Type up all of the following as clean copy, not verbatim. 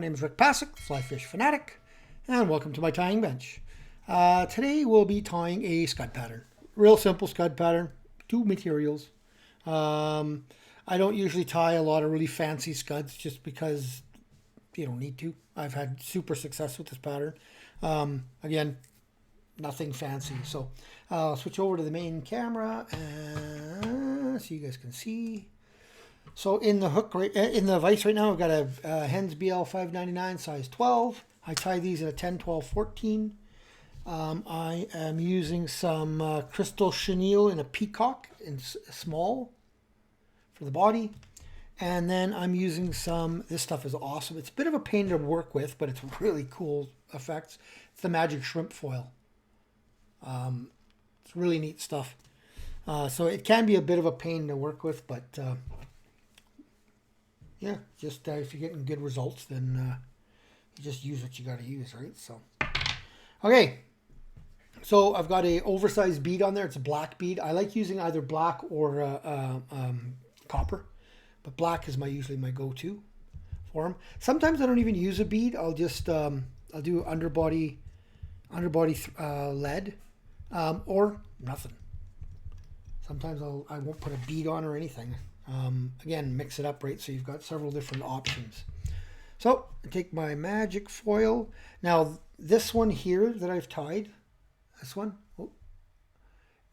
name is Rick Passek, FlyFish Fanatic, and welcome to my tying bench. Today we'll be tying a scud pattern. Real simple scud pattern, two materials. I don't usually tie a lot of really fancy scuds just because you don't need to. I've had super success with this pattern. Again, nothing fancy. So I'll switch over to the main camera and so you guys can see. So in the hook, in the vise right now, I've got a Hook-Hend BL599 size 12. I tie these in a 10, 12, 14. I am using some crystal chenille in a peacock in small for the body. And then I'm using some, this stuff is awesome. It's a bit of a pain to work with, but it's really cool effects. It's the magic shrimp foil. It's really neat stuff. So it can be a bit of a pain to work with, but yeah, just if you're getting good results, then you just use what you got to use, right? So, okay. So I've got a oversized bead on there. It's a black bead. I like using either black or copper, but black is usually my go-to for them. Sometimes I don't even use a bead. I'll just I'll do underbody lead or nothing. Sometimes I won't put a bead on or anything. Again, mix it up, right? So you've got several different options. So I take my magic foil. Now this one here that I've tied, this one,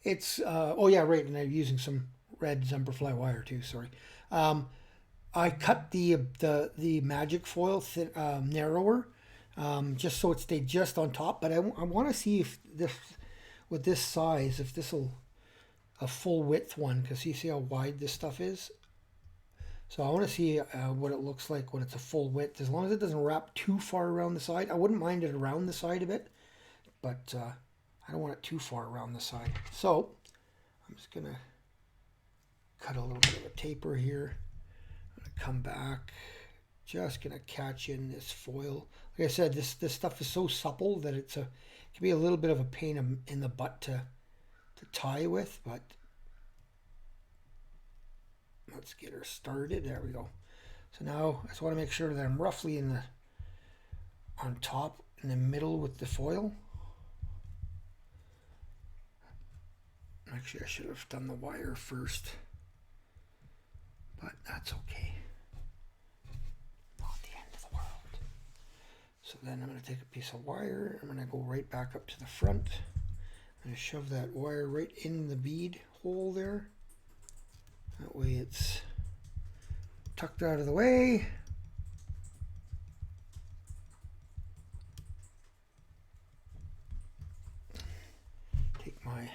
it's oh yeah, right, and I'm using some red Semperfli wire too. Sorry. I cut the magic foil narrower, just so it stayed just on top. But I want to see if this, with this size, if this will a full width one, because you see how wide this stuff is. So I want to see what it looks like when it's a full width, as long as it doesn't wrap too far around the side. I wouldn't mind it around the side a bit, but I don't want it too far around the side. So I'm just gonna cut a little bit of a taper here. I'm gonna come back, just gonna catch in this foil. Like I said, this stuff is so supple that it can be a little bit of a pain in the butt to tie with, but let's get her started. There we go. So now I just want to make sure that I'm roughly on top, in the middle with the foil. Actually, I should have done the wire first, but that's okay. Not the end of the world. So then I'm going to take a piece of wire. I'm going to go right back up to the front. I'm going to shove that wire right in the bead hole there. That way it's tucked out of the way. Take my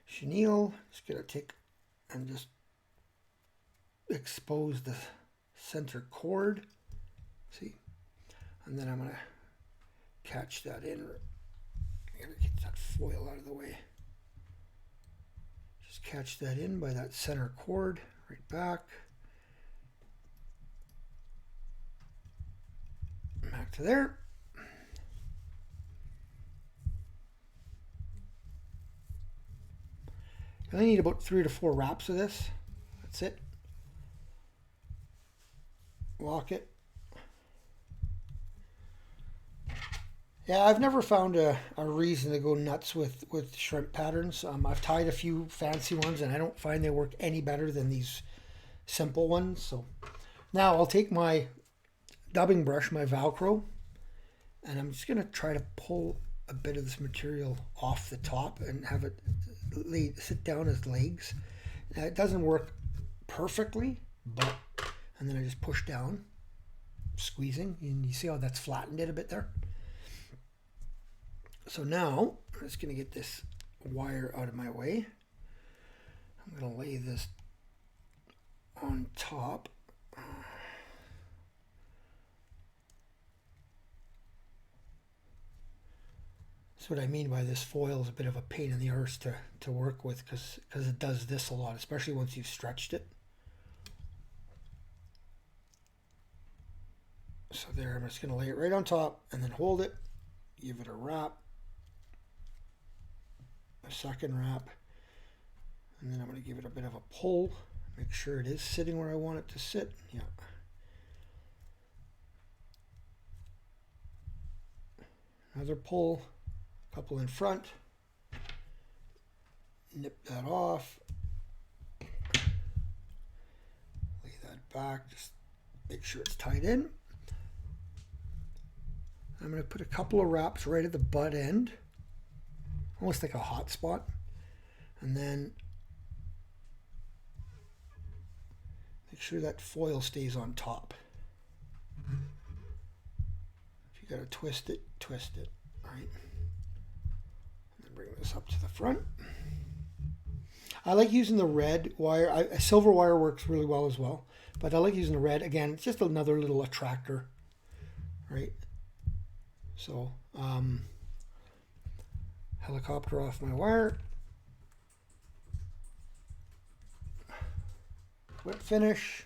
chenille, just going to take and just expose the center cord. See? And then I'm going to catch that in. I'm going to get that foil out of the way. Just catch that in by that center cord, right back. Back to there. I only need about 3 to 4 wraps of this. That's it. Lock it. Yeah, I've never found a reason to go nuts with shrimp patterns. I've tied a few fancy ones, and I don't find they work any better than these simple ones. So now I'll take my dubbing brush, my Velcro, and I'm just going to try to pull a bit of this material off the top and have it sit down as legs. Now, it doesn't work perfectly, but and then I just push down, squeezing, and you see how that's flattened it a bit there. So now I'm just going to get this wire out of my way. I'm going to lay this on top. That's what I mean by this foil is a bit of a pain in the arse to work with, because it does this a lot, especially once you've stretched it. So there, I'm just going to lay it right on top and then hold it, give it a wrap. A second wrap, and then I'm going to give it a bit of a pull, make sure it is sitting where I want it to sit. Yeah. Another pull, a couple in front, nip that off, lay that back, just make sure it's tied in. I'm going to put a couple of wraps right at the butt end, almost like a hot spot, and then make sure that foil stays on top. If you got to twist it, right? And then bring this up to the front. I like using the red wire. Silver wire works really well as well, but I like using the red. Again, it's just another little attractor, right? So, helicopter off my wire. Whip finish.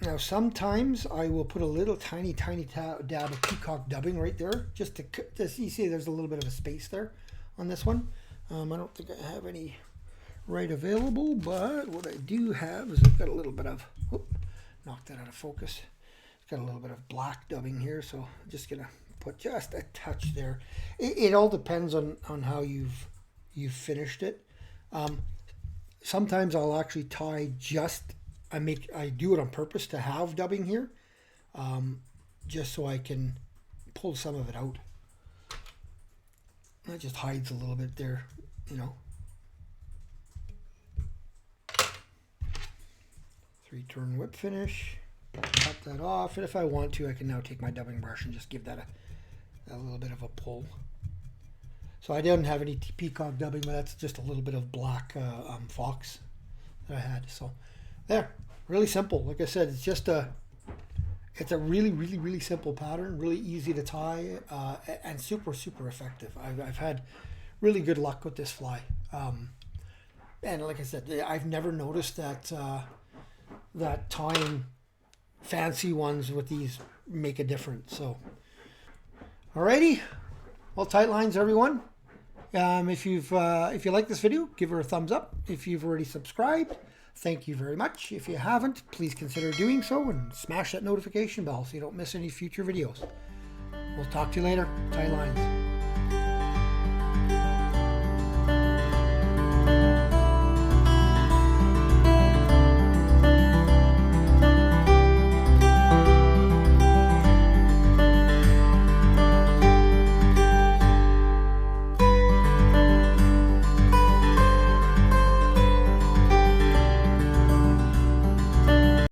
Now, sometimes I will put a little tiny dab of peacock dubbing right there, just to you see there's a little bit of a space there on this one. I don't think I have any right available, but what I do have is I've got a little bit of, knocked that out of focus. It's got a little bit of black dubbing here, so I'm just gonna put just a touch there. It all depends on how you've finished it. Sometimes I'll actually tie I do it on purpose to have dubbing here, just so I can pull some of it out. That just hides a little bit there, you know. 3-turn whip finish, cut that off, and if I want to, I can now take my dubbing brush and just give that a little bit of a pull. So I didn't have any peacock dubbing, but that's just a little bit of black fox that I had. So there, really simple. Like I said, it's a really simple pattern, really easy to tie, and super effective. I've had really good luck with this fly, and like I said, I've never noticed that that tying fancy ones with these make a difference. So, alrighty, well, tight lines, everyone. If you like this video, give her a thumbs up. If you've already subscribed, thank you very much. If you haven't, please consider doing so and smash that notification bell so you don't miss any future videos. We'll talk to you later. Tight lines.